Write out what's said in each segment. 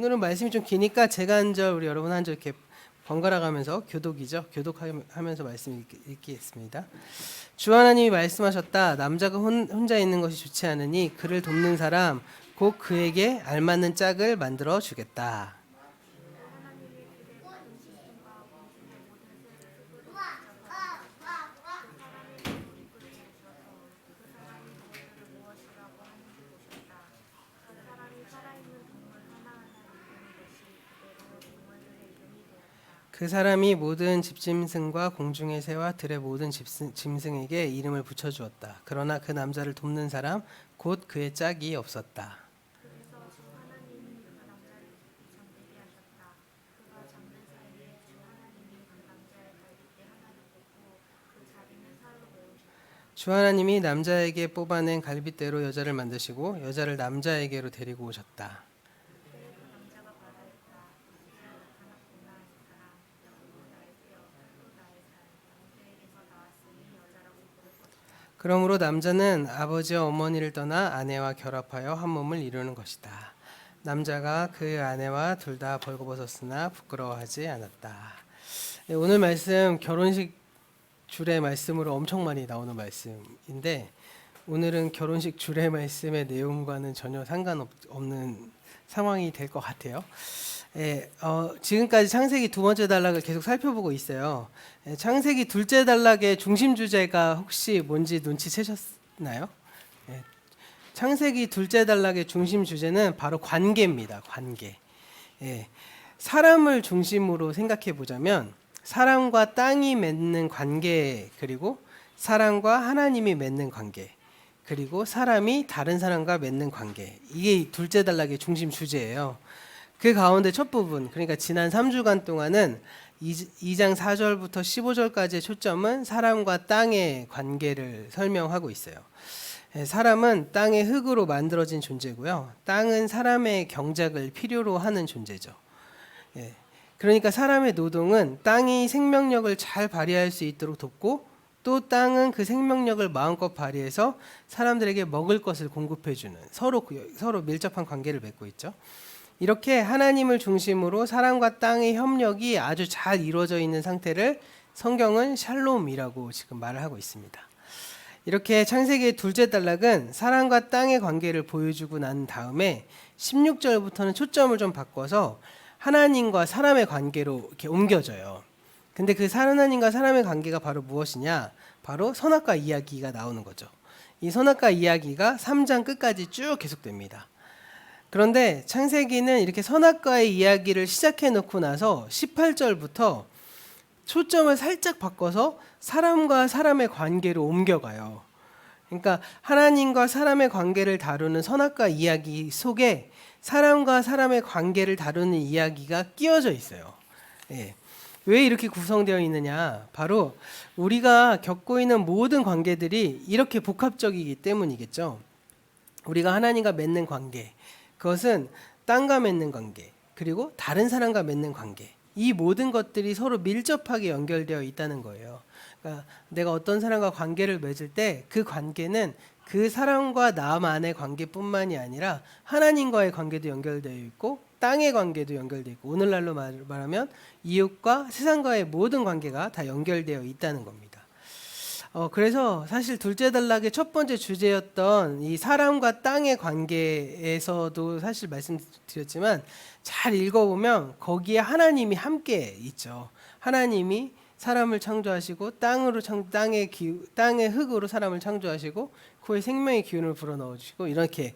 오늘은 말씀이 좀 기니까 제가 한 절 우리 여러분 한 절 이렇게 번갈아 가면서 교독이죠. 교독하면서 말씀 읽겠습니다. 주 하나님이 말씀하셨다. 남자가 혼자 있는 것이 좋지 않으니 그를 돕는 사람 곧 그에게 알맞는 짝을 만들어 주겠다. 그 사람이 모든 집짐승과 공중의 새와 들의 모든 짐승에게 이름을 붙여주었다. 그러나 그 남자를 돕는 사람 곧 그의 짝이 없었다. 주 하나님이 남자에게 뽑아낸 갈빗대로 여자를 만드시고 여자를 남자에게로 데리고 오셨다. 그러므로 남자는 아버지와 어머니를 떠나 아내와 결합하여 한 몸을 이루는 것이다. 남자가 그 아내와 둘 다 벌거벗었으나 부끄러워하지 않았다. 네, 오늘 말씀 결혼식 주례 말씀으로 엄청 많이 나오는 말씀인데 오늘은 결혼식 주례 말씀의 내용과는 전혀 상관없는 상황이 될 것 같아요. 지금까지 창세기 두 번째 단락을 계속 살펴보고 있어요. 창세기 둘째 단락의 중심 주제가 혹시 뭔지 눈치채셨나요? 창세기 둘째 단락의 중심 주제는 바로 관계입니다. 관계. 사람을 중심으로 생각해 보자면 사람과 땅이 맺는 관계, 그리고 사람과 하나님이 맺는 관계, 그리고 사람이 다른 사람과 맺는 관계, 이게 둘째 단락의 중심 주제예요. 그 가운데 첫 부분, 그러니까 지난 3주간 동안은 2장 4절부터 15절까지의 초점은 사람과 땅의 관계를 설명하고 있어요. 사람은 땅의 흙으로 만들어진 존재고요. 땅은 사람의 경작을 필요로 하는 존재죠. 그러니까 사람의 노동은 땅이 생명력을 잘 발휘할 수 있도록 돕고 또 땅은 그 생명력을 마음껏 발휘해서 사람들에게 먹을 것을 공급해주는 서로 밀접한 관계를 맺고 있죠. 이렇게 하나님을 중심으로 사람과 땅의 협력이 아주 잘 이루어져 있는 상태를 성경은 샬롬이라고 지금 말을 하고 있습니다. 이렇게 창세기의 둘째 단락은 사람과 땅의 관계를 보여주고 난 다음에 16절부터는 초점을 좀 바꿔서 하나님과 사람의 관계로 이렇게 옮겨져요. 근데 그 하나님과 사람의 관계가 바로 무엇이냐? 바로 선악과 이야기가 나오는 거죠. 이 선악과 이야기가 3장 끝까지 쭉 계속됩니다. 그런데 창세기는 이렇게 선악과의 이야기를 시작해 놓고 나서 18절부터 초점을 살짝 바꿔서 사람과 사람의 관계로 옮겨가요. 그러니까 하나님과 사람의 관계를 다루는 선악과 이야기 속에 사람과 사람의 관계를 다루는 이야기가 끼워져 있어요. 왜 이렇게 구성되어 있느냐? 바로 우리가 겪고 있는 모든 관계들이 이렇게 복합적이기 때문이겠죠. 우리가 하나님과 맺는 관계, 그것은 땅과 맺는 관계, 그리고 다른 사람과 맺는 관계, 이 모든 것들이 서로 밀접하게 연결되어 있다는 거예요. 그러니까 내가 어떤 사람과 관계를 맺을 때 그 관계는 그 사람과 나만의 관계뿐만이 아니라 하나님과의 관계도 연결되어 있고 땅의 관계도 연결되어 있고 오늘날로 말하면 이웃과 세상과의 모든 관계가 다 연결되어 있다는 겁니다. 그래서 사실 둘째 단락의 첫 번째 주제였던 이 사람과 땅의 관계에서도 사실 말씀드렸지만 잘 읽어보면 거기에 하나님이 함께 있죠. 하나님이 사람을 창조하시고 땅의 흙으로 사람을 창조하시고 그의 생명의 기운을 불어넣어주시고 이렇게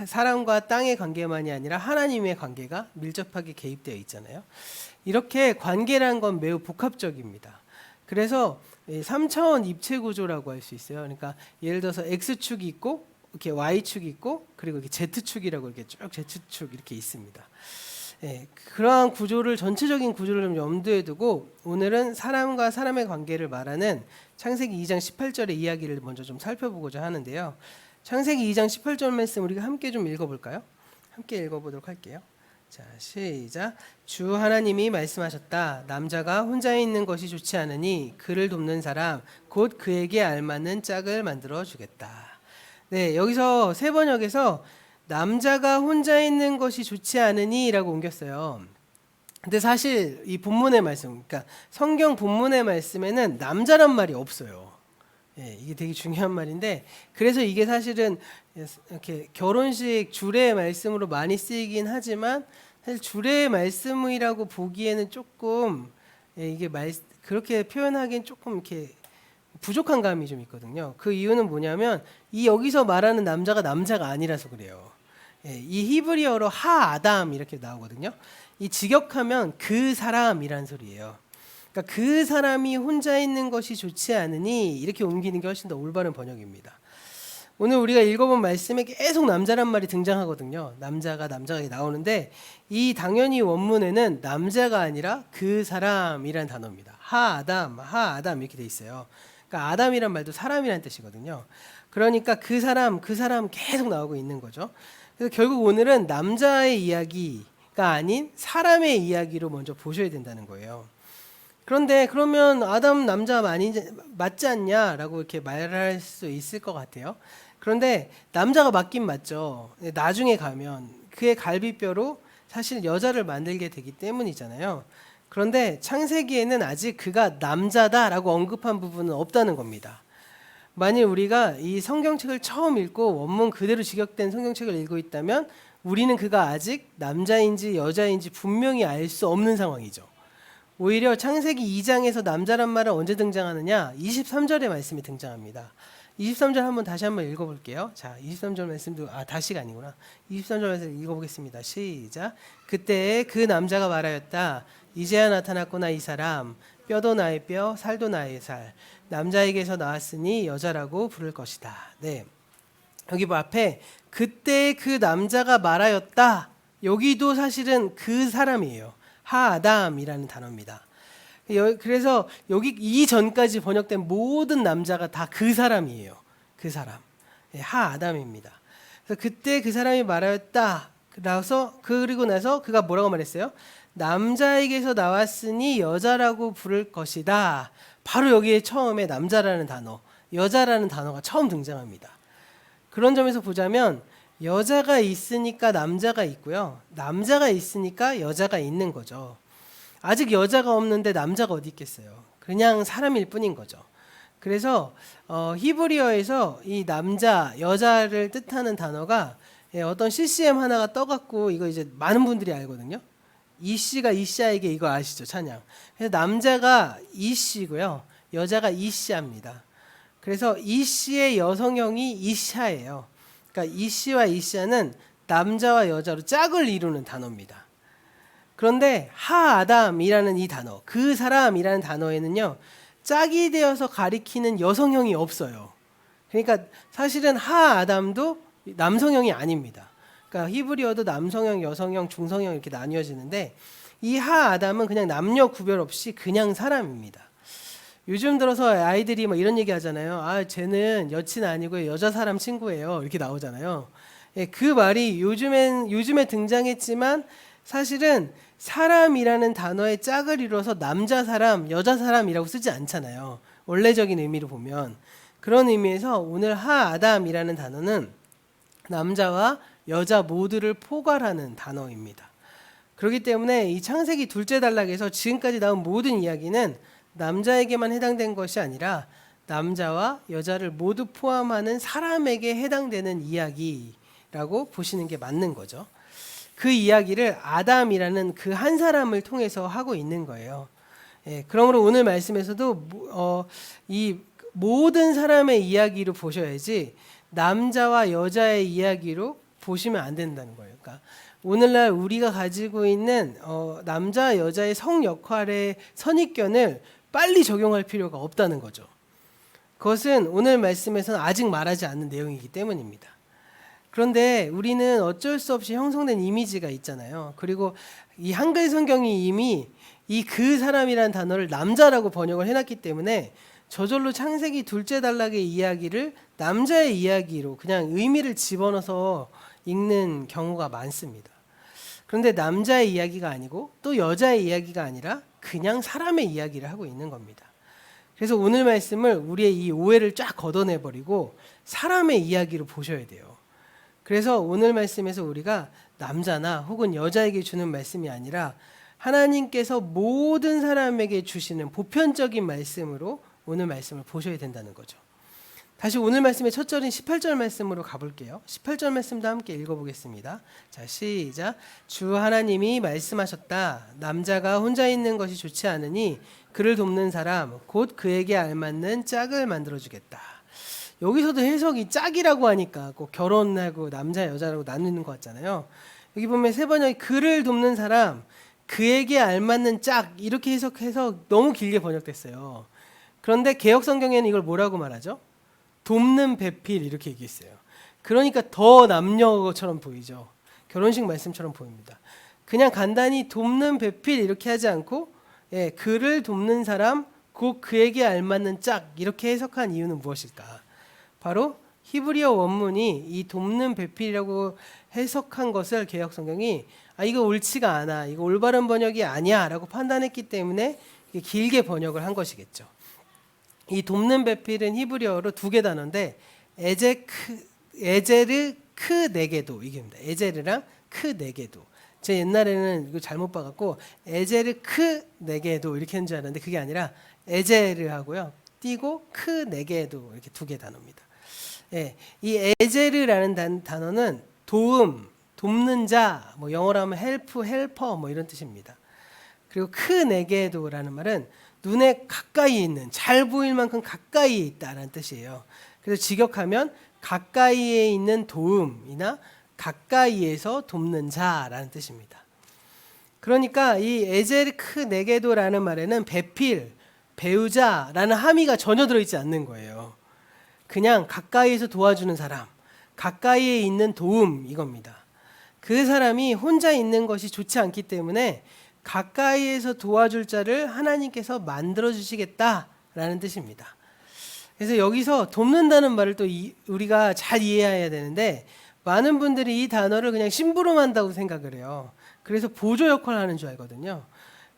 사람과 땅의 관계만이 아니라 하나님의 관계가 밀접하게 개입되어 있잖아요. 이렇게 관계란 건 매우 복합적입니다. 그래서 3차원 입체 구조라고 할 수 있어요. 그러니까 예를 들어서 X축이 있고 이렇게 Y축이 있고 그리고 이렇게 Z축이라고 이렇게 쭉 Z축 이렇게 있습니다. 그러한 구조를 전체적인 구조를 좀 염두에 두고 오늘은 사람과 사람의 관계를 말하는 창세기 2장 18절의 이야기를 먼저 좀 살펴보고자 하는데요. 창세기 2장 18절 말씀 우리가 함께 좀 읽어볼까요? 함께 읽어보도록 할게요. 자, 시작. 주 하나님이 말씀하셨다. 남자가 혼자 있는 것이 좋지 않으니 그를 돕는 사람 곧 그에게 알맞는 짝을 만들어 주겠다. 네, 여기서 세 번역에서 남자가 혼자 있는 것이 좋지 않으니라고 옮겼어요. 근데 사실 이 본문의 말씀, 그러니까 성경 본문의 말씀에는 남자란 말이 없어요. 예, 이게 되게 중요한 말인데, 그래서 이게 사실은 이렇게 결혼식 주례의 말씀으로 많이 쓰이긴 하지만 사실 주례의 말씀이라고 보기에는 조금 이게 그렇게 표현하기엔 조금 이렇게 부족한 감이 좀 있거든요. 그 이유는 뭐냐면 이 여기서 말하는 남자가 남자가 아니라서 그래요. 이 히브리어로 하아담 이렇게 나오거든요. 이 직역하면 그 사람이란 소리예요. 그러니까 그 사람이 혼자 있는 것이 좋지 않으니 이렇게 옮기는 게 훨씬 더 올바른 번역입니다. 오늘 우리가 읽어본 말씀에 계속 남자란 말이 등장하거든요. 남자가 나오는데 이 당연히 원문에는 남자가 아니라 그 사람이란 단어입니다. 하아담 이렇게 돼 있어요. 그러니까 아담이란 말도 사람이란 뜻이거든요. 그러니까 그 사람 계속 나오고 있는 거죠. 그래서 결국 오늘은 남자의 이야기가 아닌 사람의 이야기로 먼저 보셔야 된다는 거예요. 그런데 그러면 아담 남자 맞지 않냐라고 이렇게 말할 수 있을 것 같아요. 그런데 남자가 맞긴 맞죠. 나중에 가면 그의 갈비뼈로 사실 여자를 만들게 되기 때문이잖아요. 그런데 창세기에는 아직 그가 남자다라고 언급한 부분은 없다는 겁니다. 만일 우리가 이 성경책을 처음 읽고 원문 그대로 직역된 성경책을 읽고 있다면 우리는 그가 아직 남자인지 여자인지 분명히 알 수 없는 상황이죠. 오히려 창세기 2장에서 남자란 말은 언제 등장하느냐? 23절의 말씀이 등장합니다. 23절 다시 한번 읽어볼게요. 자, 23절 말씀도 다시가 아니구나. 23절 말씀 읽어보겠습니다. 시작. 그때 그 남자가 말하였다. 이제야 나타났구나 이 사람. 뼈도 나의 뼈, 살도 나의 살. 남자에게서 나왔으니 여자라고 부를 것이다. 네, 여기 앞에 그때 그 남자가 말하였다. 여기도 사실은 그 사람이에요. 하아담이라는 단어입니다. 그래서 여기 이전까지 번역된 모든 남자가 다 그 사람이에요. 그 사람. 하아담입니다. 그래서 그때 그 사람이 말하였다. 그리고 나서 그가 뭐라고 말했어요? 남자에게서 나왔으니 여자라고 부를 것이다. 바로 여기에 처음에 남자라는 단어, 여자라는 단어가 처음 등장합니다. 그런 점에서 보자면 여자가 있으니까 남자가 있고요. 남자가 있으니까 여자가 있는 거죠. 아직 여자가 없는데 남자가 어디 있겠어요. 그냥 사람일 뿐인 거죠. 그래서 히브리어에서 이 남자, 여자를 뜻하는 단어가 어떤 CCM 하나가 떠갖고 이거 이제 많은 분들이 알거든요. 이씨가 이샤에게 이거 아시죠? 찬양. 그래서 남자가 이씨고요. 여자가 이샤입니다. 그래서 이씨의 여성형이 이샤예요. 그러니까 이씨와 이샤는 남자와 여자로 짝을 이루는 단어입니다. 그런데 하아담이라는 이 단어, 그 사람이라는 단어에는요, 짝이 되어서 가리키는 여성형이 없어요. 그러니까 사실은 하아담도 남성형이 아닙니다. 그러니까 히브리어도 남성형, 여성형, 중성형 이렇게 나뉘어지는데 이 하아담은 그냥 남녀 구별 없이 그냥 사람입니다. 요즘 들어서 아이들이 뭐 이런 얘기 하잖아요. 쟤는 여친 아니고 여자 사람 친구예요. 이렇게 나오잖아요. 그 말이 요즘에 등장했지만 사실은 사람이라는 단어의 짝을 이뤄서 남자 사람, 여자 사람이라고 쓰지 않잖아요. 원래적인 의미로 보면. 그런 의미에서 오늘 하아담이라는 단어는 남자와 여자 모두를 포괄하는 단어입니다. 그렇기 때문에 이 창세기 둘째 단락에서 지금까지 나온 모든 이야기는 남자에게만 해당된 것이 아니라 남자와 여자를 모두 포함하는 사람에게 해당되는 이야기라고 보시는 게 맞는 거죠. 그 이야기를 아담이라는 그 한 사람을 통해서 하고 있는 거예요. 그러므로 오늘 말씀에서도 이 모든 사람의 이야기로 보셔야지 남자와 여자의 이야기로 보시면 안 된다는 거예요. 그러니까 오늘날 우리가 가지고 있는 남자 여자의 성 역할의 선입견을 빨리 적용할 필요가 없다는 거죠. 그것은 오늘 말씀에서는 아직 말하지 않는 내용이기 때문입니다. 그런데 우리는 어쩔 수 없이 형성된 이미지가 있잖아요. 그리고 이 한글 성경이 이미 이 그 사람이라는 단어를 남자라고 번역을 해놨기 때문에 저절로 창세기 둘째 단락의 이야기를 남자의 이야기로 그냥 의미를 집어넣어서 읽는 경우가 많습니다. 그런데 남자의 이야기가 아니고 또 여자의 이야기가 아니라 그냥 사람의 이야기를 하고 있는 겁니다. 그래서 오늘 말씀을 우리의 이 오해를 쫙 걷어내버리고 사람의 이야기로 보셔야 돼요. 그래서 오늘 말씀에서 우리가 남자나 혹은 여자에게 주는 말씀이 아니라 하나님께서 모든 사람에게 주시는 보편적인 말씀으로 오늘 말씀을 보셔야 된다는 거죠. 다시 오늘 말씀의 첫 절인 18절 말씀으로 가볼게요. 18절 말씀도 함께 읽어보겠습니다. 자, 시작. 주 하나님이 말씀하셨다. 남자가 혼자 있는 것이 좋지 않으니 그를 돕는 사람 곧 그에게 알맞는 짝을 만들어주겠다. 여기서도 해석이 짝이라고 하니까 꼭 결혼하고 남자 여자라고 나누는 것 같잖아요. 여기 보면 세 번역이 그를 돕는 사람 그에게 알맞는 짝 이렇게 해석해서 너무 길게 번역됐어요. 그런데 개역 성경에는 이걸 뭐라고 말하죠? 돕는 배필 이렇게 얘기했어요. 그러니까 더 남녀처럼 보이죠. 결혼식 말씀처럼 보입니다. 그냥 간단히 돕는 배필 이렇게 하지 않고 그를 돕는 사람 곧 그에게 알맞는 짝 이렇게 해석한 이유는 무엇일까? 바로 히브리어 원문이 이 돕는 배필이라고 해석한 것을 개역 성경이 이거 옳지가 않아, 이거 올바른 번역이 아니야 라고 판단했기 때문에 길게 번역을 한 것이겠죠. 이 돕는 배필은 히브리어로 두 개 단어인데 에제르 크 네게도 이게입니다. 에제르랑 크 네게도. 제 옛날에는 이거 잘못 봐갖고 에제르 크 네게도 이렇게 했는 줄 알았는데 그게 아니라 에제르하고요 띄고 크 네게도 이렇게 두 개 단어입니다. 예, 이 에제르라는 단어는 도움, 돕는 자, 뭐 영어로 하면 헬프, 헬퍼 뭐 이런 뜻입니다. 그리고 크 네게도라는 말은 눈에 가까이 있는, 잘 보일 만큼 가까이 있다라는 뜻이에요. 그래서 직역하면 가까이에 있는 도움이나 가까이에서 돕는 자라는 뜻입니다. 그러니까 이 에제르 크 네게도라는 말에는 배필, 배우자라는 함의가 전혀 들어있지 않는 거예요. 그냥 가까이에서 도와주는 사람, 가까이에 있는 도움 이겁니다. 그 사람이 혼자 있는 것이 좋지 않기 때문에 가까이에서 도와줄 자를 하나님께서 만들어 주시겠다라는 뜻입니다. 그래서 여기서 돕는다는 말을 또 우리가 잘 이해해야 되는데 많은 분들이 이 단어를 그냥 심부름한다고 생각을 해요. 그래서 보조 역할을 하는 줄 알거든요.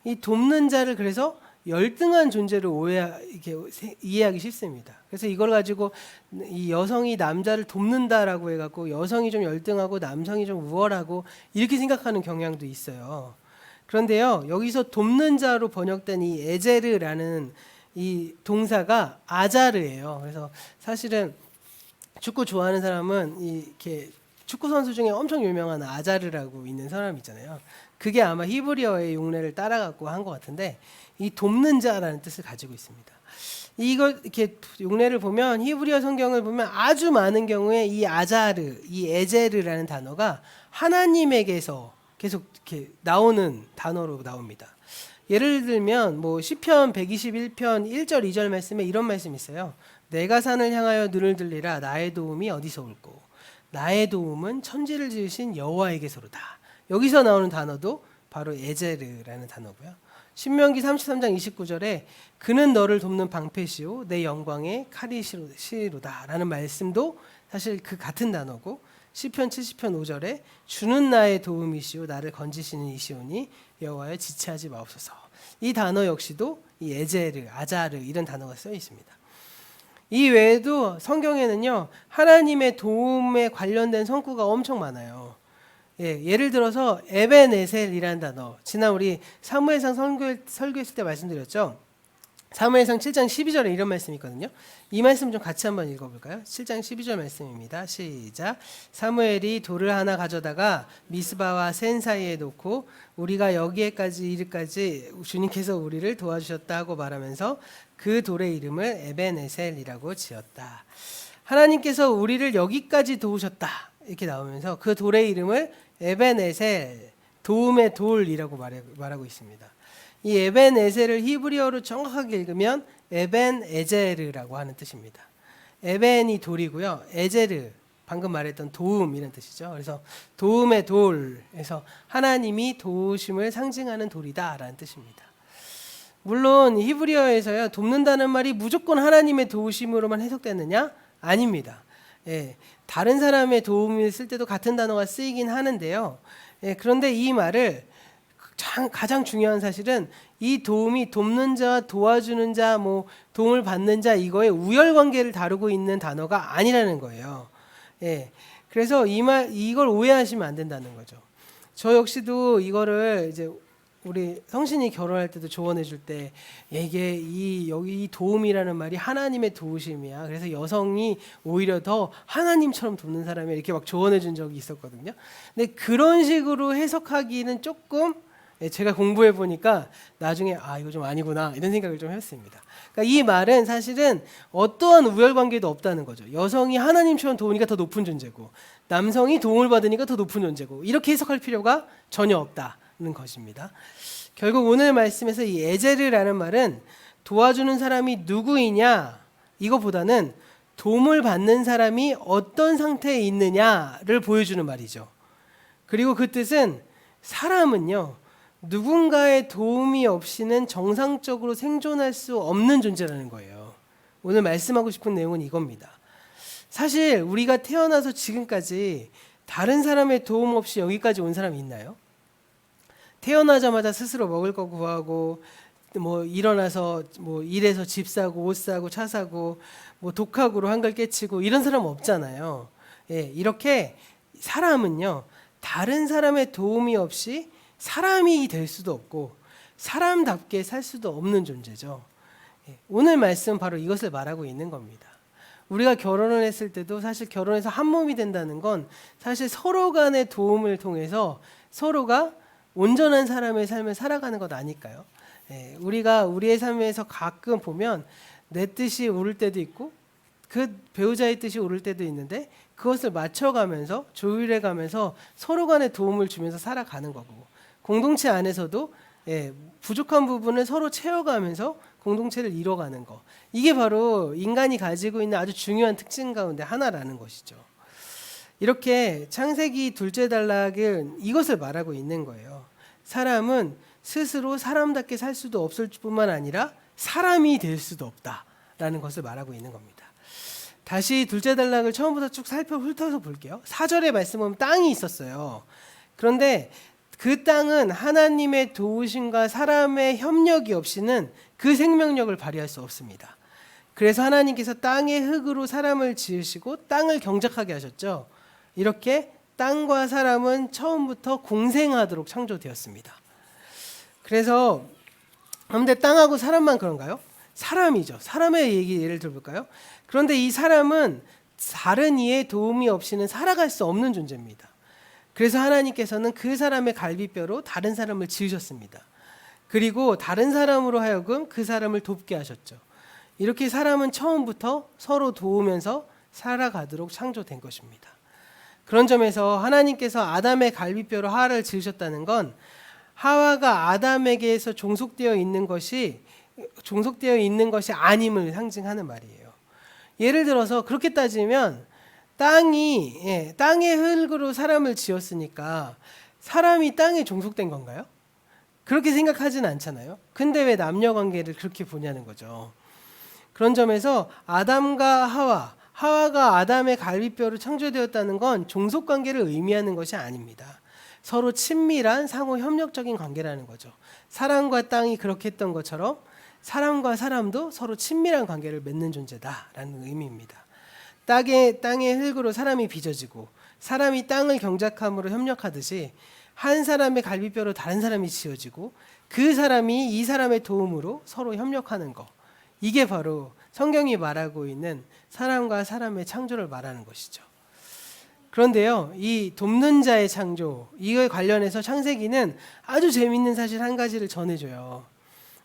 이 돕는 자를 그래서 열등한 존재로 이해하기 쉽습니다. 그래서 이걸 가지고 이 여성이 남자를 돕는다라고 해갖고 여성이 좀 열등하고 남성이 좀 우월하고 이렇게 생각하는 경향도 있어요. 그런데요, 여기서 돕는 자로 번역된 이 에제르라는 이 동사가 아자르예요. 그래서 사실은 축구 좋아하는 사람은 이렇게 축구 선수 중에 엄청 유명한 아자르라고 있는 사람 있잖아요. 그게 아마 히브리어의 용례를 따라갖고 한 것 같은데 이 돕는 자라는 뜻을 가지고 있습니다. 이걸 이렇게 용례를 보면 히브리어 성경을 보면 아주 많은 경우에 이 아자르, 이 에제르라는 단어가 하나님에게서 계속 이렇게 나오는 단어로 나옵니다. 예를 들면 뭐 시편 121편 1절 2절 말씀에 이런 말씀이 있어요. 내가 산을 향하여 눈을 들리라 나의 도움이 어디서 올꼬 나의 도움은 천지를 지으신 여호와에게서로다. 여기서 나오는 단어도 바로 에제르라는 단어고요. 신명기 33장 29절에 그는 너를 돕는 방패시오 내 영광의 칼이시로다 라는 말씀도 사실 그 같은 단어고 시편 70편 5절에 주는 나의 도움이시오 나를 건지시는 이시오니 여호와여 지체하지 마옵소서. 이 단어 역시도 이 에제르, 아자르 이런 단어가 쓰여 있습니다. 이 외에도 성경에는요 하나님의 도움에 관련된 성구가 엄청 많아요. 예를 들어서 에벤에셀이라는 단어, 지난 우리 사무엘상 설교했을 때 말씀드렸죠. 사무엘상 7장 12절에 이런 말씀이 있거든요. 이 말씀 좀 같이 한번 읽어볼까요? 7장 12절 말씀입니다. 시작. 사무엘이 돌을 하나 가져다가 미스바와 센 사이에 놓고 우리가 여기에까지 이르까지 주님께서 우리를 도와주셨다 하고 말하면서 그 돌의 이름을 에벤에셀이라고 지었다. 하나님께서 우리를 여기까지 도우셨다 이렇게 나오면서 그 돌의 이름을 에벤에셀, 도움의 돌이라고 말하고 있습니다. 이 에벤에셀을 히브리어로 정확하게 읽으면 에벤에제르라고 하는 뜻입니다. 에벤이 돌이고요. 에제르, 방금 말했던 도움이라는 뜻이죠. 그래서 도움의 돌에서 하나님이 도우심을 상징하는 돌이다라는 뜻입니다. 물론 히브리어에서요 돕는다는 말이 무조건 하나님의 도우심으로만 해석되느냐? 아닙니다. 다른 사람의 도움을 쓸 때도 같은 단어가 쓰이긴 하는데요. 그런데 이 말을 가장 중요한 사실은 이 도움이 돕는 자, 도와주는 자, 뭐 도움을 받는 자 이거의 우열 관계를 다루고 있는 단어가 아니라는 거예요. 그래서 이걸 오해하시면 안 된다는 거죠. 저 역시도 이거를 이제 우리 성신이 결혼할 때도 조언해 줄 때 이게 여기 이 도움이라는 말이 하나님의 도우심이야. 그래서 여성이 오히려 더 하나님처럼 돕는 사람이 이렇게 막 조언해 준 적이 있었거든요. 근데 그런 식으로 해석하기는 조금 제가 공부해 보니까 나중에 이거 좀 아니구나 이런 생각을 좀 했습니다. 그러니까 이 말은 사실은 어떠한 우열관계도 없다는 거죠. 여성이 하나님처럼 도우니까 더 높은 존재고 남성이 도움을 받으니까 더 높은 존재고 이렇게 해석할 필요가 전혀 없다는 것입니다. 결국 오늘 말씀에서 이 에제르라는 말은 도와주는 사람이 누구이냐 이거보다는 도움을 받는 사람이 어떤 상태에 있느냐를 보여주는 말이죠. 그리고 그 뜻은 사람은요 누군가의 도움이 없이는 정상적으로 생존할 수 없는 존재라는 거예요. 오늘 말씀하고 싶은 내용은 이겁니다. 사실 우리가 태어나서 지금까지 다른 사람의 도움 없이 여기까지 온 사람이 있나요? 태어나자마자 스스로 먹을 거 구하고 뭐 일어나서 뭐 일해서 집 사고 옷 사고 차 사고 뭐 독학으로 한글 깨치고 이런 사람 없잖아요. 이렇게 사람은요 다른 사람의 도움이 없이 사람이 될 수도 없고 사람답게 살 수도 없는 존재죠. 오늘 말씀은 바로 이것을 말하고 있는 겁니다. 우리가 결혼을 했을 때도 사실 결혼해서 한 몸이 된다는 건 사실 서로 간의 도움을 통해서 서로가 온전한 사람의 삶을 살아가는 것 아닐까요? 우리가 우리의 삶에서 가끔 보면 내 뜻이 오를 때도 있고 그 배우자의 뜻이 오를 때도 있는데 그것을 맞춰가면서 조율해가면서 서로 간에 도움을 주면서 살아가는 거고 공동체 안에서도 부족한 부분을 서로 채워가면서 공동체를 이뤄가는 거 이게 바로 인간이 가지고 있는 아주 중요한 특징 가운데 하나라는 것이죠. 이렇게 창세기 둘째 단락은 이것을 말하고 있는 거예요. 사람은 스스로 사람답게 살 수도 없을 뿐만 아니라 사람이 될 수도 없다라는 것을 말하고 있는 겁니다. 다시 둘째 단락을 처음부터 쭉 훑어서 볼게요. 4절의 말씀 보면 땅이 있었어요. 그런데 그 땅은 하나님의 도우심과 사람의 협력이 없이는 그 생명력을 발휘할 수 없습니다. 그래서 하나님께서 땅의 흙으로 사람을 지으시고 땅을 경작하게 하셨죠. 이렇게 땅과 사람은 처음부터 공생하도록 창조되었습니다. 그래서 그런데 땅하고 사람만 그런가요? 사람이죠. 사람의 예를 들어볼까요? 그런데 이 사람은 다른 이의 도움이 없이는 살아갈 수 없는 존재입니다. 그래서 하나님께서는 그 사람의 갈비뼈로 다른 사람을 지으셨습니다. 그리고 다른 사람으로 하여금 그 사람을 돕게 하셨죠. 이렇게 사람은 처음부터 서로 도우면서 살아가도록 창조된 것입니다. 그런 점에서 하나님께서 아담의 갈비뼈로 하와를 지으셨다는 건 하와가 아담에게서 종속되어 있는 것이 아님을 상징하는 말이에요. 예를 들어서 그렇게 따지면 땅의 흙으로 사람을 지었으니까 사람이 땅에 종속된 건가요? 그렇게 생각하진 않잖아요. 근데 왜 남녀 관계를 그렇게 보냐는 거죠. 그런 점에서 아담과 하와가 아담의 갈비뼈로 창조되었다는 건 종속 관계를 의미하는 것이 아닙니다. 서로 친밀한 상호 협력적인 관계라는 거죠. 사람과 땅이 그렇게 했던 것처럼 사람과 사람도 서로 친밀한 관계를 맺는 존재다라는 의미입니다. 땅의 흙으로 사람이 빚어지고 사람이 땅을 경작함으로 협력하듯이 한 사람의 갈비뼈로 다른 사람이 지어지고 그 사람이 이 사람의 도움으로 서로 협력하는 거 이게 바로 성경이 말하고 있는 사람과 사람의 창조를 말하는 것이죠. 그런데요, 이 돕는 자의 창조 이거에 관련해서 창세기는 아주 재미있는 사실 한 가지를 전해줘요.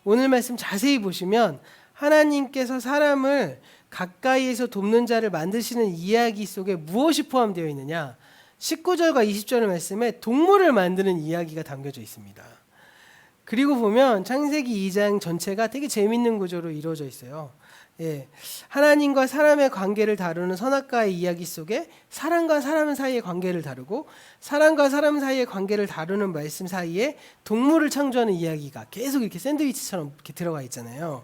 오늘 말씀 자세히 보시면 하나님께서 사람을 가까이에서 돕는 자를 만드시는 이야기 속에 무엇이 포함되어 있느냐? 19절과 20절의 말씀에 동물을 만드는 이야기가 담겨져 있습니다. 그리고 보면 창세기 2장 전체가 되게 재밌는 구조로 이루어져 있어요. 하나님과 사람의 관계를 다루는 선악과의 이야기 속에 사람과 사람 사이의 관계를 다루고 사람과 사람 사이의 관계를 다루는 말씀 사이에 동물을 창조하는 이야기가 계속 이렇게 샌드위치처럼 이렇게 들어가 있잖아요.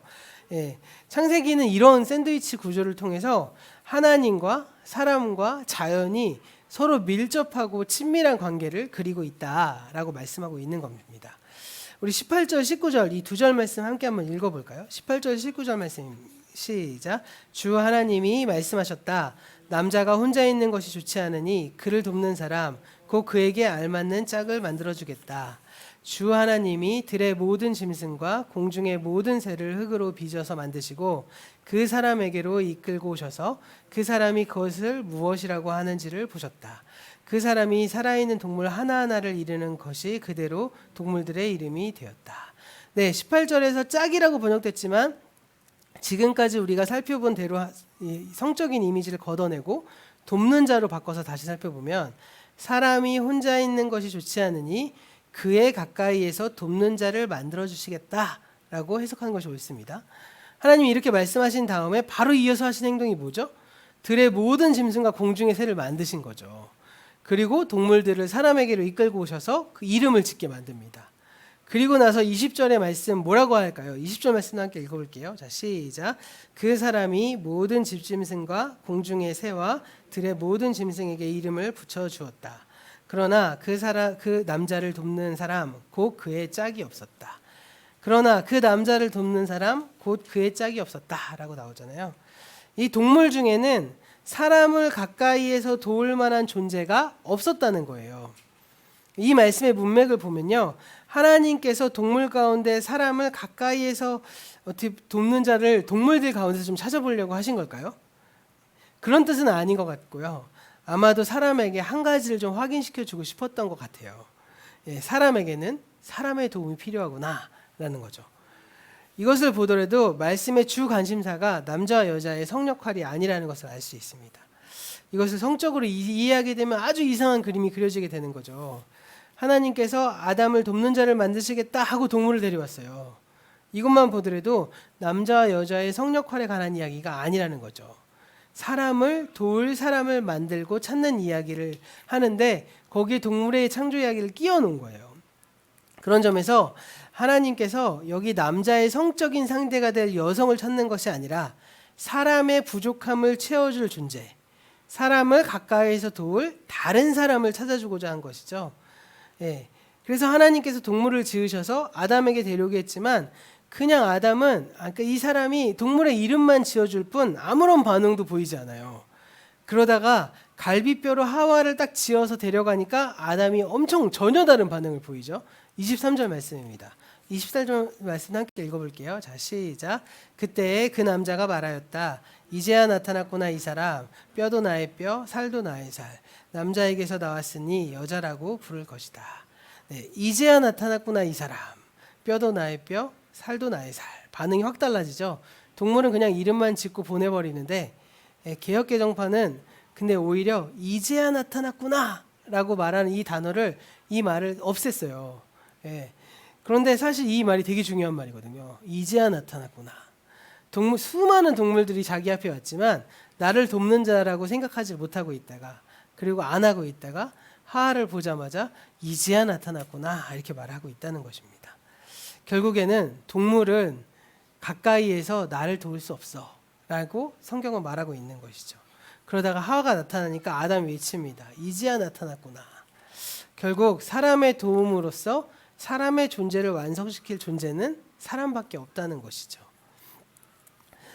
창세기는 이런 샌드위치 구조를 통해서 하나님과 사람과 자연이 서로 밀접하고 친밀한 관계를 그리고 있다라고 말씀하고 있는 겁니다. 우리 18절, 19절 이 두 절 말씀 함께 한번 읽어볼까요? 18절, 19절 말씀 시작. 주 하나님이 말씀하셨다. 남자가 혼자 있는 것이 좋지 않으니 그를 돕는 사람 곧 그에게 알맞는 짝을 만들어 주겠다. 주 하나님이 들의 모든 짐승과 공중의 모든 새를 흙으로 빚어서 만드시고 그 사람에게로 이끌고 오셔서 그 사람이 그것을 무엇이라고 하는지를 보셨다. 그 사람이 살아있는 동물 하나하나를 이르는 것이 그대로 동물들의 이름이 되었다. 네, 18절에서 짝이라고 번역됐지만 지금까지 우리가 살펴본 대로 성적인 이미지를 걷어내고 돕는 자로 바꿔서 다시 살펴보면 사람이 혼자 있는 것이 좋지 않으니 그의 가까이에서 돕는 자를 만들어 주시겠다라고 해석하는 것이 옳습니다. 하나님이 이렇게 말씀하신 다음에 바로 이어서 하신 행동이 뭐죠? 들의 모든 짐승과 공중의 새를 만드신 거죠. 그리고 동물들을 사람에게로 이끌고 오셔서 그 이름을 짓게 만듭니다. 그리고 나서 20절의 말씀 뭐라고 할까요? 20절 말씀 함께 읽어볼게요. 자, 시작. 그 사람이 모든 집짐승과 공중의 새와 들의 모든 짐승에게 이름을 붙여 주었다. 그러나 그 남자를 돕는 사람 곧 그의 짝이 없었다. 그러나 그 남자를 돕는 사람 곧 그의 짝이 없었다라고 나오잖아요. 이 동물 중에는 사람을 가까이에서 도울 만한 존재가 없었다는 거예요. 이 말씀의 문맥을 보면요, 하나님께서 동물 가운데 사람을 가까이에서 어떻게 돕는 자를 동물들 가운데서 좀 찾아보려고 하신 걸까요? 그런 뜻은 아닌 것 같고요. 아마도 사람에게 한 가지를 좀 확인시켜주고 싶었던 것 같아요. 사람에게는 사람의 도움이 필요하구나라는 거죠. 이것을 보더라도 말씀의 주 관심사가 남자와 여자의 성 역할이 아니라는 것을 알 수 있습니다. 이것을 성적으로 이해하게 되면 아주 이상한 그림이 그려지게 되는 거죠. 하나님께서 아담을 돕는 자를 만드시겠다 하고 동물을 데려왔어요. 이것만 보더라도 남자와 여자의 성 역할에 관한 이야기가 아니라는 거죠. 사람을 도울 사람을 만들고 찾는 이야기를 하는데 거기에 동물의 창조 이야기를 끼워 놓은 거예요. 그런 점에서 하나님께서 여기 남자의 성적인 상대가 될 여성을 찾는 것이 아니라 사람의 부족함을 채워줄 존재, 사람을 가까이에서 도울 다른 사람을 찾아주고자 한 것이죠. 그래서 하나님께서 동물을 지으셔서 아담에게 데려오게 했지만 그냥 아담은 이 사람이 동물의 이름만 지어줄 뿐 아무런 반응도 보이지 않아요. 그러다가 갈비뼈로 하와를 딱 지어서 데려가니까 아담이 엄청 전혀 다른 반응을 보이죠. 23절 말씀입니다. 24절 말씀 함께 읽어볼게요. 자, 시작. 그때 그 남자가 말하였다. 이제야 나타났구나 이 사람. 뼈도 나의 뼈, 살도 나의 살. 남자에게서 나왔으니 여자라고 부를 것이다. 네, 이제야 나타났구나 이 사람. 뼈도 나의 뼈, 살도 나의 살. 반응이 확 달라지죠. 동물은 그냥 이름만 짓고 보내버리는데 개역개정파는 근데 오히려 이제야 나타났구나 라고 말하는 이 말을 없앴어요. 그런데 사실 이 말이 되게 중요한 말이거든요. 이제야 나타났구나. 수많은 동물들이 자기 앞에 왔지만 나를 돕는 자라고 생각하지 못하고 있다가 그리고 안 하고 있다가 하하를 보자마자 이제야 나타났구나 이렇게 말하고 있다는 것입니다. 결국에는 동물은 가까이에서 나를 도울 수 없어 라고 성경은 말하고 있는 것이죠. 그러다가 하와가 나타나니까 아담이 외칩니다. 이제야 나타났구나. 결국 사람의 도움으로써 사람의 존재를 완성시킬 존재는 사람밖에 없다는 것이죠.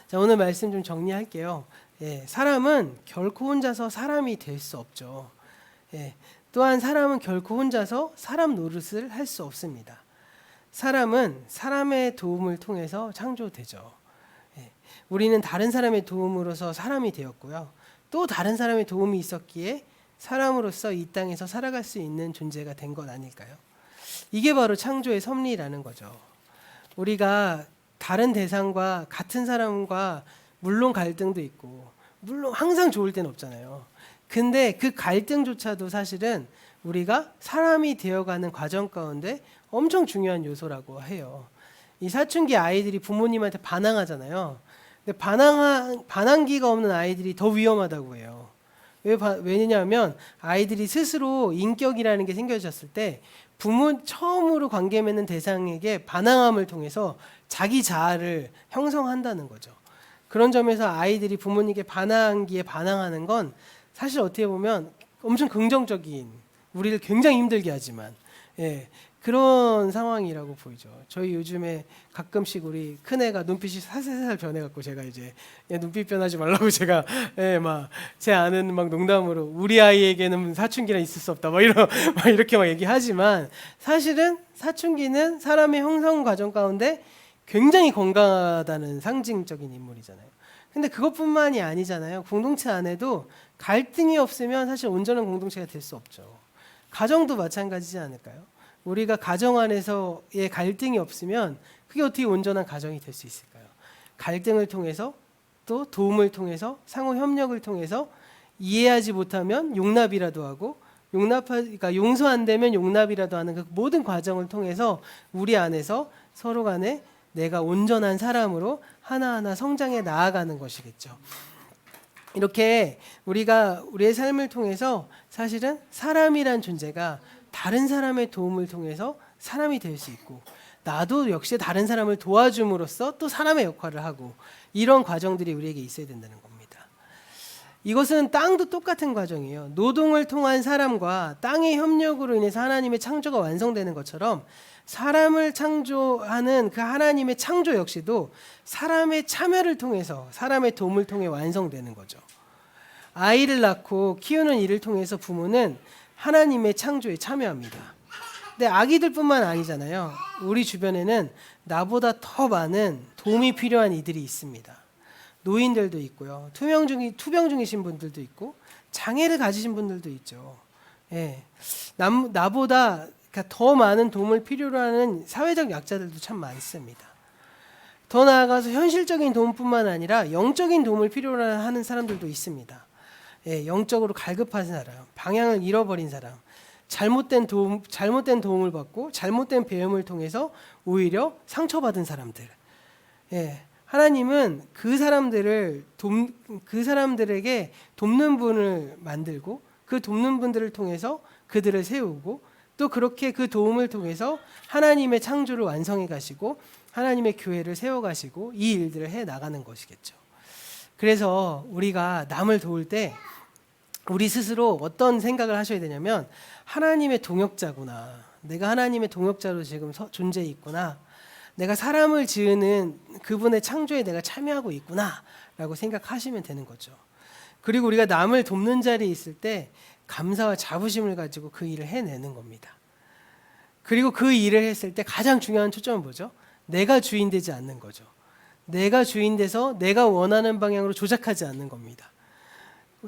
자, 오늘 말씀 좀 정리할게요. 사람은 결코 혼자서 사람이 될 수 없죠. 또한 사람은 결코 혼자서 사람 노릇을 할 수 없습니다. 사람은 사람의 도움을 통해서 창조되죠. 우리는 다른 사람의 도움으로서 사람이 되었고요. 또 다른 사람의 도움이 있었기에 사람으로서 이 땅에서 살아갈 수 있는 존재가 된 것 아닐까요? 이게 바로 창조의 섭리라는 거죠. 우리가 다른 대상과 같은 사람과 물론 갈등도 있고 물론 항상 좋을 때는 없잖아요. 근데 그 갈등조차도 사실은 우리가 사람이 되어가는 과정 가운데 엄청 중요한 요소라고 해요. 이 사춘기 아이들이 부모님한테 반항하잖아요. 근데 반항기가 없는 아이들이 더 위험하다고 해요. 왜냐하면 아이들이 스스로 인격이라는 게 생겨졌을 때 처음으로 관계 맺는 대상에게 반항함을 통해서 자기 자아를 형성한다는 거죠. 그런 점에서 아이들이 부모님께 반항기에 반항하는 건 사실 어떻게 보면 엄청 긍정적인, 우리를 굉장히 힘들게 하지만 그런 상황이라고 보이죠. 저희 요즘에 가끔씩 우리 큰애가 눈빛이 살살살 변해갖고 제가 이제 얘 눈빛 변하지 말라고 제가 막 제 아는 막 농담으로 우리 아이에게는 사춘기는 있을 수 없다 막 막 이렇게 막 얘기하지만 사실은 사춘기는 사람의 형성 과정 가운데 굉장히 건강하다는 상징적인 인물이잖아요. 근데 그것뿐만이 아니잖아요. 공동체 안에도 갈등이 없으면 사실 온전한 공동체가 될 수 없죠. 가정도 마찬가지지 않을까요? 우리가 가정 안에서의 갈등이 없으면 그게 어떻게 온전한 가정이 될 수 있을까요? 갈등을 통해서 또 도움을 통해서 상호 협력을 통해서 이해하지 못하면 용납이라도 하고 그러니까 용서 안 되면 용납이라도 하는 그 모든 과정을 통해서 우리 안에서 서로 간에 내가 온전한 사람으로 하나하나 성장해 나아가는 것이겠죠. 이렇게 우리가 우리의 삶을 통해서 사실은 사람이란 존재가 다른 사람의 도움을 통해서 사람이 될 수 있고 나도 역시 다른 사람을 도와줌으로써 또 사람의 역할을 하고 이런 과정들이 우리에게 있어야 된다는 겁니다. 이것은 땅도 똑같은 과정이에요. 노동을 통한 사람과 땅의 협력으로 인해서 하나님의 창조가 완성되는 것처럼 사람을 창조하는 그 하나님의 창조 역시도 사람의 참여를 통해서 사람의 도움을 통해 완성되는 거죠. 아이를 낳고 키우는 일을 통해서 부모는 하나님의 창조에 참여합니다. 근데 아기들뿐만 아니잖아요. 우리 주변에는 나보다 더 많은 도움이 필요한 이들이 있습니다. 노인들도 있고요. 투병 중이신 분들도 있고 장애를 가지신 분들도 있죠. 예. 나보다 더 많은 도움을 필요로 하는 사회적 약자들도 참 많습니다. 더 나아가서 현실적인 도움뿐만 아니라 영적인 도움을 필요로 하는 사람들도 있습니다. 예, 영적으로 갈급한 사람, 방향을 잃어버린 사람, 잘못된 도움을 받고 잘못된 배움을 통해서 오히려 상처받은 사람들. 예, 하나님은 그 사람들에게 돕는 분을 만들고 그 돕는 분들을 통해서 그들을 세우고 또 그렇게 그 도움을 통해서 하나님의 창조를 완성해 가시고 하나님의 교회를 세워 가시고 이 일들을 해 나가는 것이겠죠. 그래서 우리가 남을 도울 때 우리 스스로 어떤 생각을 하셔야 되냐면 하나님의 동역자구나. 내가 하나님의 동역자로 지금 존재해 있구나. 내가 사람을 지으는 그분의 창조에 내가 참여하고 있구나 라고 생각하시면 되는 거죠. 그리고 우리가 남을 돕는 자리에 있을 때 감사와 자부심을 가지고 그 일을 해내는 겁니다. 그리고 그 일을 했을 때 가장 중요한 초점은 뭐죠? 내가 주인 되지 않는 거죠. 내가 주인 돼서 내가 원하는 방향으로 조작하지 않는 겁니다.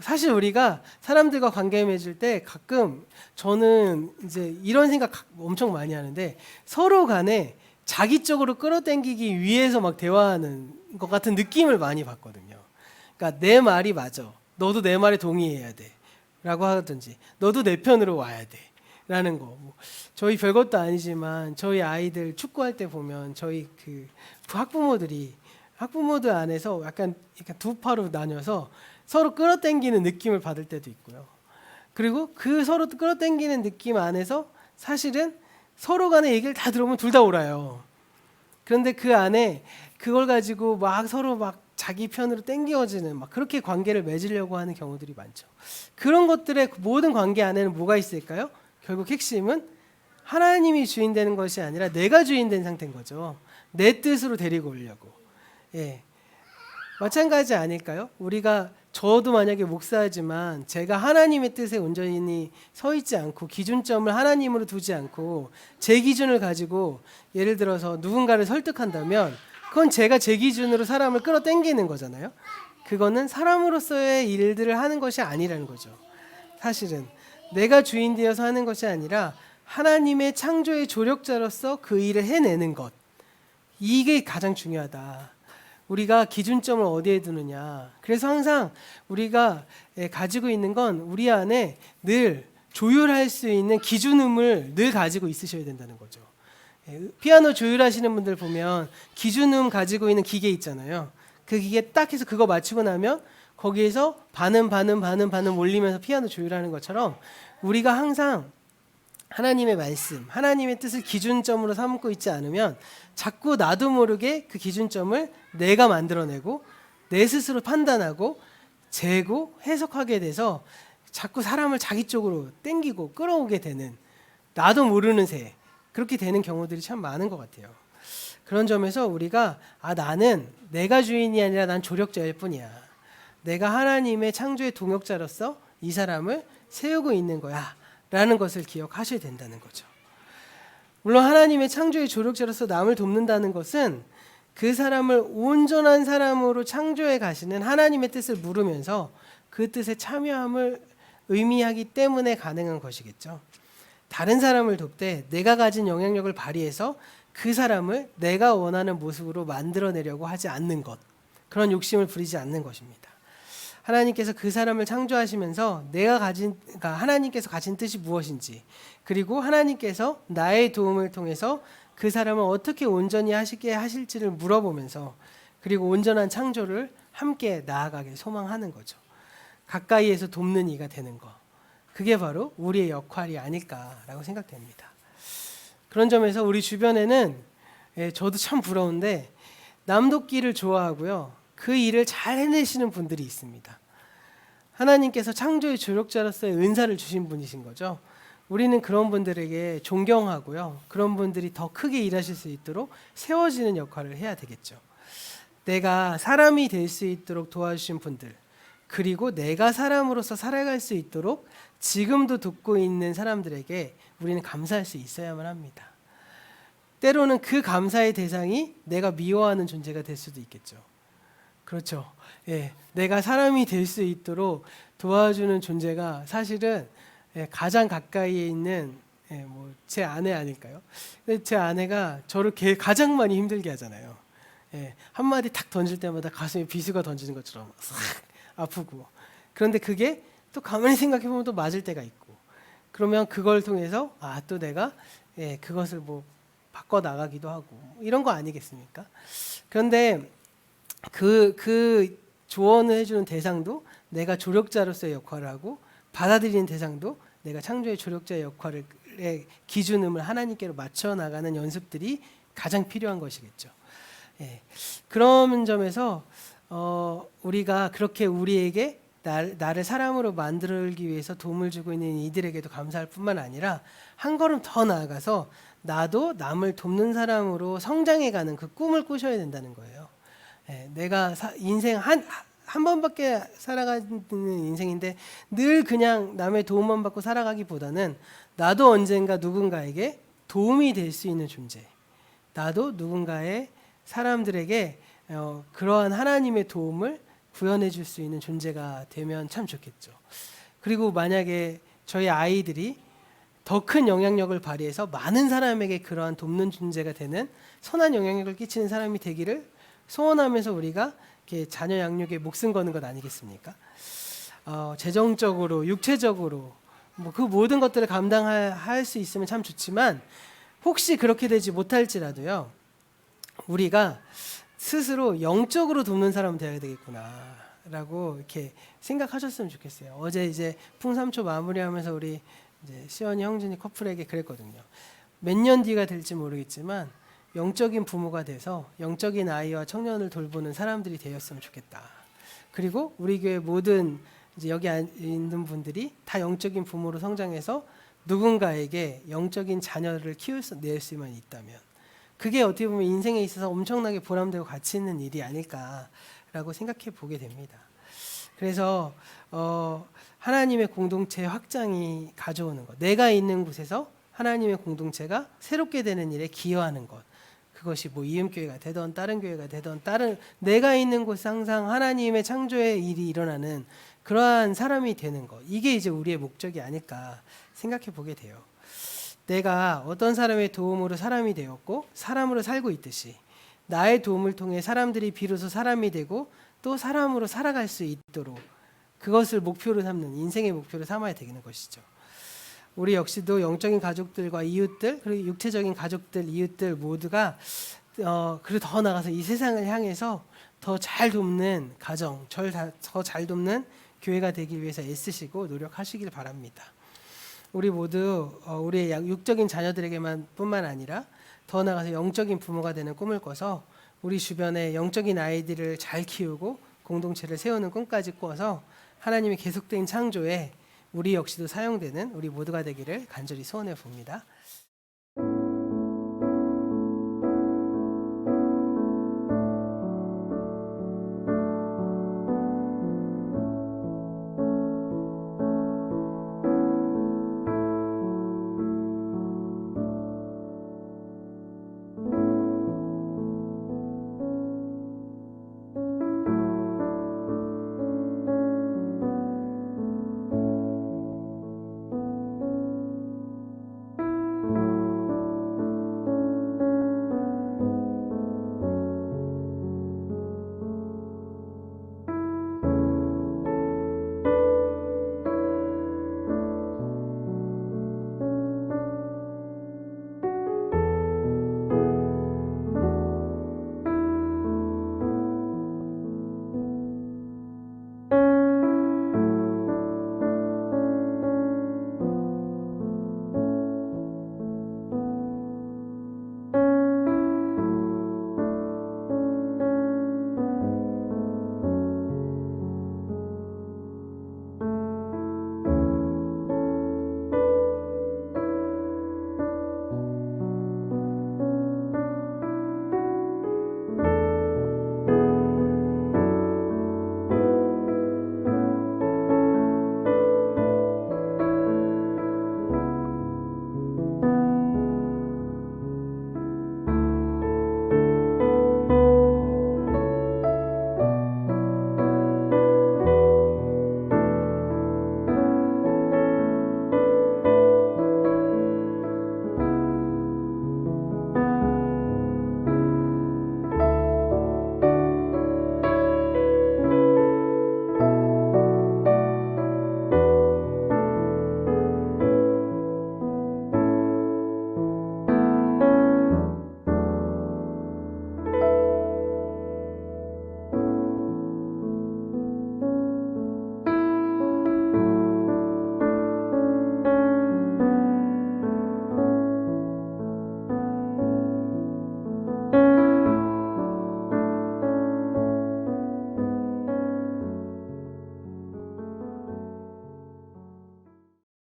사실 우리가 사람들과 관계 맺을 때 가끔 저는 이제 이런 생각 엄청 많이 하는데 서로 간에 자기 쪽으로 끌어당기기 위해서 막 대화하는 것 같은 느낌을 많이 받거든요. 그러니까 내 말이 맞아. 너도 내 말에 동의해야 돼. 라고 하든지 너도 내 편으로 와야 돼. 라는 거. 저희 별것도 아니지만 저희 아이들 축구할 때 보면 저희 그 학부모들 안에서 약간 두 파로 나뉘어서 서로 끌어당기는 느낌을 받을 때도 있고요. 그리고 그 서로 끌어당기는 느낌 안에서 사실은 서로 간의 얘기를 다 들어보면 둘 다 옳아요. 그런데 그 안에 그걸 가지고 막 서로 막 자기 편으로 땡겨지는 막 그렇게 관계를 맺으려고 하는 경우들이 많죠. 그런 것들의 모든 관계 안에는 뭐가 있을까요? 결국 핵심은 하나님이 주인 되는 것이 아니라 내가 주인 된 상태인 거죠. 내 뜻으로 데리고 오려고. 예. 마찬가지 아닐까요? 저도 만약에 목사지만 제가 하나님의 뜻에 온전히 서 있지 않고 기준점을 하나님으로 두지 않고 제 기준을 가지고 예를 들어서 누군가를 설득한다면 그건 제가 제 기준으로 사람을 끌어당기는 거잖아요. 그거는 사람으로서의 일들을 하는 것이 아니라는 거죠. 사실은 내가 주인 되어서 하는 것이 아니라 하나님의 창조의 조력자로서 그 일을 해내는 것. 이게 가장 중요하다. 우리가 기준점을 어디에 두느냐. 그래서 항상 우리가 가지고 있는 건 우리 안에 늘 조율할 수 있는 기준음을 늘 가지고 있으셔야 된다는 거죠. 피아노 조율하시는 분들 보면 기준음 가지고 있는 기계 있잖아요. 그 기계 딱 해서 그거 맞추고 나면 거기에서 반음 올리면서 피아노 조율하는 것처럼 우리가 항상 하나님의 말씀, 하나님의 뜻을 기준점으로 삼고 있지 않으면 자꾸 나도 모르게 그 기준점을 내가 만들어내고 내 스스로 판단하고 재고 해석하게 돼서 자꾸 사람을 자기 쪽으로 땡기고 끌어오게 되는 나도 모르는 새 그렇게 되는 경우들이 참 많은 것 같아요. 그런 점에서 우리가 나는 내가 주인이 아니라 난 조력자일 뿐이야. 내가 하나님의 창조의 동역자로서 이 사람을 세우고 있는 거야 라는 것을 기억하셔야 된다는 거죠. 물론 하나님의 창조의 조력자로서 남을 돕는다는 것은 그 사람을 온전한 사람으로 창조해 가시는 하나님의 뜻을 물으면서 그 뜻에 참여함을 의미하기 때문에 가능한 것이겠죠. 다른 사람을 돕되 내가 가진 영향력을 발휘해서 그 사람을 내가 원하는 모습으로 만들어내려고 하지 않는 것, 그런 욕심을 부리지 않는 것입니다. 하나님께서 그 사람을 창조하시면서 그러니까 하나님께서 가진 뜻이 무엇인지, 그리고 하나님께서 나의 도움을 통해서 그 사람을 어떻게 온전히 하시게 하실지를 물어보면서, 그리고 온전한 창조를 함께 나아가길 소망하는 거죠. 가까이에서 돕는 이가 되는 것, 그게 바로 우리의 역할이 아닐까라고 생각됩니다. 그런 점에서 우리 주변에는 저도 참 부러운데 남돕기를 좋아하고요, 그 일을 잘 해내시는 분들이 있습니다. 하나님께서 창조의 조력자로서의 은사를 주신 분이신 거죠. 우리는 그런 분들에게 존경하고요, 그런 분들이 더 크게 일하실 수 있도록 세워지는 역할을 해야 되겠죠. 내가 사람이 될 수 있도록 도와주신 분들, 그리고 내가 사람으로서 살아갈 수 있도록 지금도 돕고 있는 사람들에게 우리는 감사할 수 있어야만 합니다. 때로는 그 감사의 대상이 내가 미워하는 존재가 될 수도 있겠죠. 그렇죠. 내가 사람이 될 수 있도록 도와주는 존재가 사실은 가장 가까이에 있는 제 아내 아닐까요? 제 아내가 저를 가장 많이 힘들게 하잖아요. 한마디 탁 던질 때마다 가슴에 비수가 던지는 것처럼 싹 아프고, 그런데 그게 또 가만히 생각해보면 또 맞을 때가 있고, 그러면 그걸 통해서 또 내가 그것을 바꿔 나가기도 하고 이런 거 아니겠습니까? 그런데 그 조언을 해주는 대상도 내가 조력자로서의 역할을 하고, 받아들이는 대상도 내가 창조의 조력자의 역할의 기준음을 하나님께로 맞춰 나가는 연습들이 가장 필요한 것이겠죠. 그런 점에서 우리가 그렇게 우리에게 나를 사람으로 만들기 위해서 도움을 주고 있는 이들에게도 감사할 뿐만 아니라 한 걸음 더 나아가서 나도 남을 돕는 사람으로 성장해가는 그 꿈을 꾸셔야 된다는 거예요. 내가 인생 한 번밖에 살아가는 인생인데 늘 그냥 남의 도움만 받고 살아가기보다는 나도 언젠가 누군가에게 도움이 될 수 있는 존재, 나도 누군가의 사람들에게 그러한 하나님의 도움을 구현해 줄 수 있는 존재가 되면 참 좋겠죠. 그리고 만약에 저희 아이들이 더 큰 영향력을 발휘해서 많은 사람에게 그러한 돕는 존재가 되는 선한 영향력을 끼치는 사람이 되기를 소원하면서 우리가 이렇게 자녀 양육에 목숨 거는 것 아니겠습니까? 재정적으로, 육체적으로 그 모든 것들을 감당할 수 있으면 참 좋지만, 혹시 그렇게 되지 못할지라도요, 우리가 스스로 영적으로 돕는 사람 되어야 되겠구나라고 이렇게 생각하셨으면 좋겠어요. 어제 이제 풍삼초 마무리하면서 우리 이제 시연이 형준이 커플에게 그랬거든요. 몇 년 뒤가 될지 모르겠지만 영적인 부모가 돼서 영적인 아이와 청년을 돌보는 사람들이 되었으면 좋겠다. 그리고 우리 교회 모든 이제 여기 있는 분들이 다 영적인 부모로 성장해서 누군가에게 영적인 자녀를 낼 수만 있다면, 그게 어떻게 보면 인생에 있어서 엄청나게 보람되고 가치 있는 일이 아닐까라고 생각해 보게 됩니다. 그래서 하나님의 공동체 확장이 가져오는 것, 내가 있는 곳에서 하나님의 공동체가 새롭게 되는 일에 기여하는 것, 그것이 이음교회가 되던 다른 교회가 되던 내가 있는 곳에 항상 하나님의 창조의 일이 일어나는 그러한 사람이 되는 것, 이게 이제 우리의 목적이 아닐까 생각해 보게 돼요. 내가 어떤 사람의 도움으로 사람이 되었고 사람으로 살고 있듯이 나의 도움을 통해 사람들이 비로소 사람이 되고 또 사람으로 살아갈 수 있도록 그것을 목표로 삼는, 인생의 목표로 삼아야 되는 것이죠. 우리 역시도 영적인 가족들과 이웃들, 그리고 육체적인 가족들, 이웃들 모두가 그리고 더 나아가서 이 세상을 향해서 더 잘 돕는 가정, 더 잘 돕는 교회가 되기 위해서 애쓰시고 노력하시길 바랍니다. 우리 모두 우리의 육적인 자녀들에게만 뿐만 아니라 더 나아가서 영적인 부모가 되는 꿈을 꿔서 우리 주변의 영적인 아이들을 잘 키우고 공동체를 세우는 꿈까지 꿔서 하나님의 계속된 창조에 우리 역시도 사용되는 우리 모두가 되기를 간절히 소원해 봅니다.